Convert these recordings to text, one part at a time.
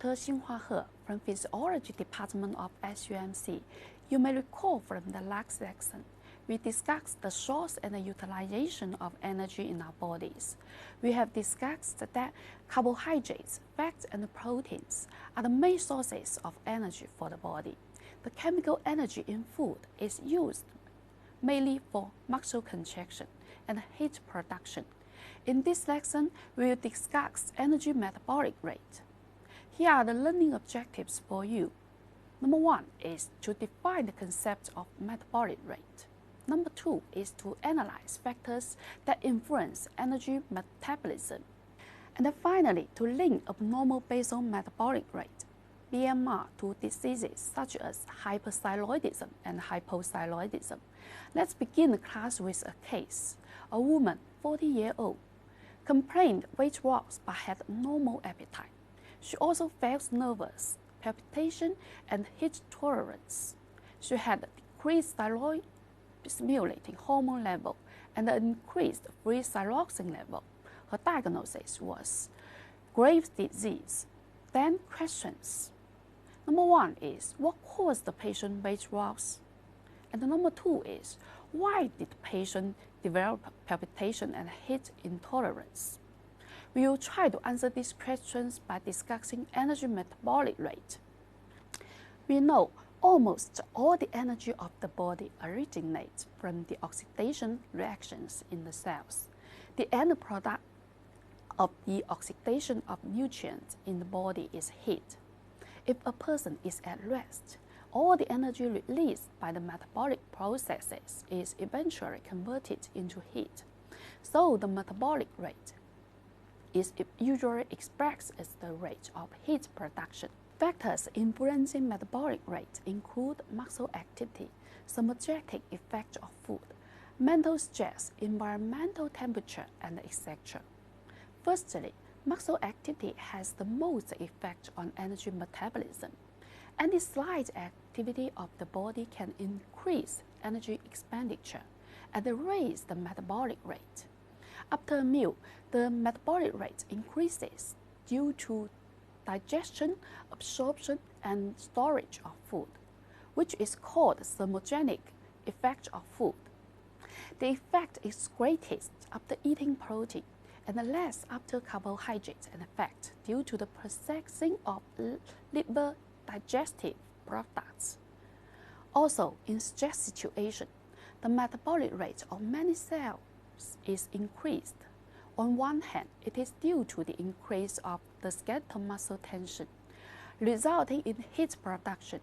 Dr. Xinhua He from Physiology Department of SUMC. You may recall from the last lesson, we discussed the source and the utilization of energy in our bodies. We have discussed that carbohydrates, fats, and proteins are the main sources of energy for the body. The chemical energy in food is used mainly for muscle contraction and heat production. In this lesson, we will discuss energy metabolic rate. Here are the learning objectives for you. Number 1 is to define the concept of metabolic rate. Number 2 is to analyze factors that influence energy metabolism. And then finally, to link abnormal basal metabolic rate, BMR, to diseases such as hyperthyroidism and hypothyroidism. Let's begin the class with a case. A woman, 40-year-old, complained weight loss but had normal appetite. She also felt nervous, palpitation, and heat tolerance. She had decreased thyroid stimulating hormone level and an increased free thyroxine level. Her diagnosis was Graves' disease. Then questions. Number 1 is, what caused the patient weight loss? And number 2 is, why did the patient develop palpitation and heat intolerance? We will try to answer these questions by discussing energy metabolic rate. We know almost all the energy of the body originates from the oxidation reactions in the cells. The end product of the oxidation of nutrients in the body is heat. If a person is at rest, all the energy released by the metabolic processes is eventually converted into heat. So the metabolic rate is usually expressed as the rate of heat production. Factors influencing metabolic rate include muscle activity, synergistic effect of food, mental stress, environmental temperature, and etc. Firstly, muscle activity has the most effect on energy metabolism. Any slight activity of the body can increase energy expenditure and raise the metabolic rate. After a meal, the metabolic rate increases due to digestion, absorption, and storage of food, which is called thermogenic effect of food. The effect is greatest after eating protein and less after carbohydrates and fat due to the processing of liver digestive products. Also, in stress situation, the metabolic rate of many cells is increased. On one hand, it is due to the increase of the skeletal muscle tension, resulting in heat production.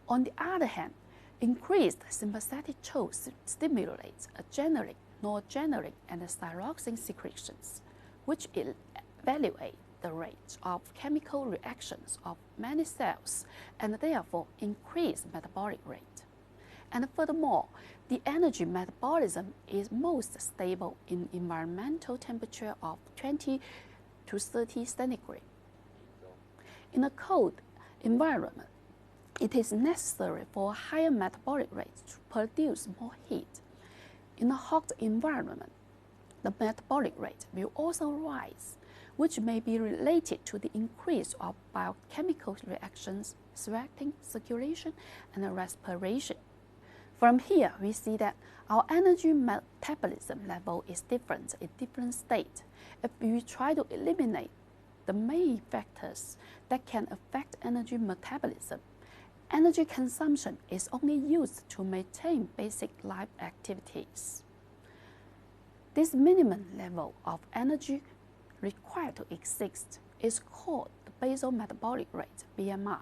On the other hand, increased sympathetic tone stimulates adrenaline, noradrenaline, and thyroxine secretions, which evaluate the rate of chemical reactions of many cells and therefore increase metabolic rate. And furthermore, the energy metabolism is most stable in environmental temperature of 20 to 30 centigrade. In a cold environment, it is necessary for a higher metabolic rate to produce more heat. In a hot environment, the metabolic rate will also rise, which may be related to the increase of biochemical reactions, sweating, circulation, and respiration. From here, we see that our energy metabolism level is different in different states. If we try to eliminate the main factors that can affect energy metabolism, energy consumption is only used to maintain basic life activities. This minimum level of energy required to exist is called the basal metabolic rate, BMR.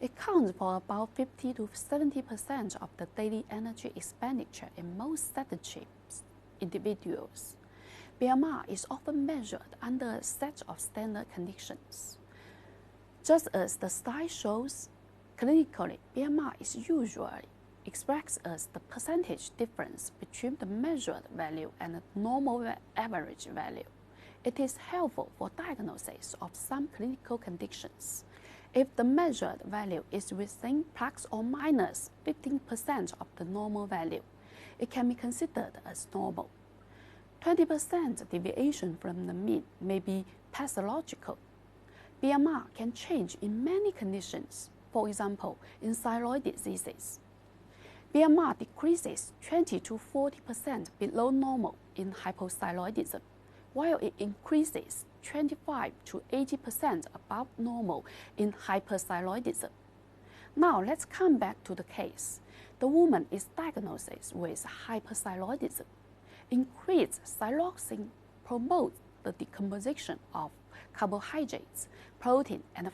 It accounts for about 50 to 70% of the daily energy expenditure in most sedentary individuals. BMR is often measured under a set of standard conditions. Just as the slide shows, clinically, BMR is usually expressed as the percentage difference between the measured value and the normal average value. It is helpful for diagnosis of some clinical conditions. If the measured value is within plus or minus 15% of the normal value, it can be considered as normal. 20% deviation from the mean may be pathological. BMR can change in many conditions, for example, in thyroid diseases. BMR decreases 20 to 40% below normal in hypothyroidism, while it increases 25 to 80% above normal in hyperthyroidism. Now let's come back to the case. The woman is diagnosed with hyperthyroidism. Increased thyroxine promotes the decomposition of carbohydrates, protein, and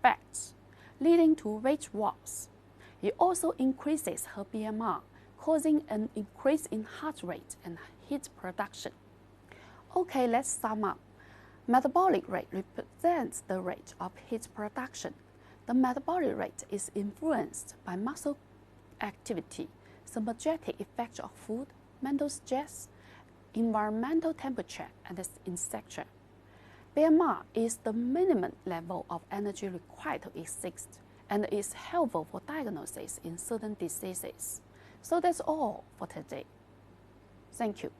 fats, leading to weight loss. It also increases her BMR, causing an increase in heart rate and heat production. Okay, let's sum up. Metabolic rate represents the rate of heat production. The metabolic rate is influenced by muscle activity, synergetic effects of food, mental stress, environmental temperature, and etc. BMR is the minimum level of energy required to exist and is helpful for diagnosis in certain diseases. So that's all for today. Thank you.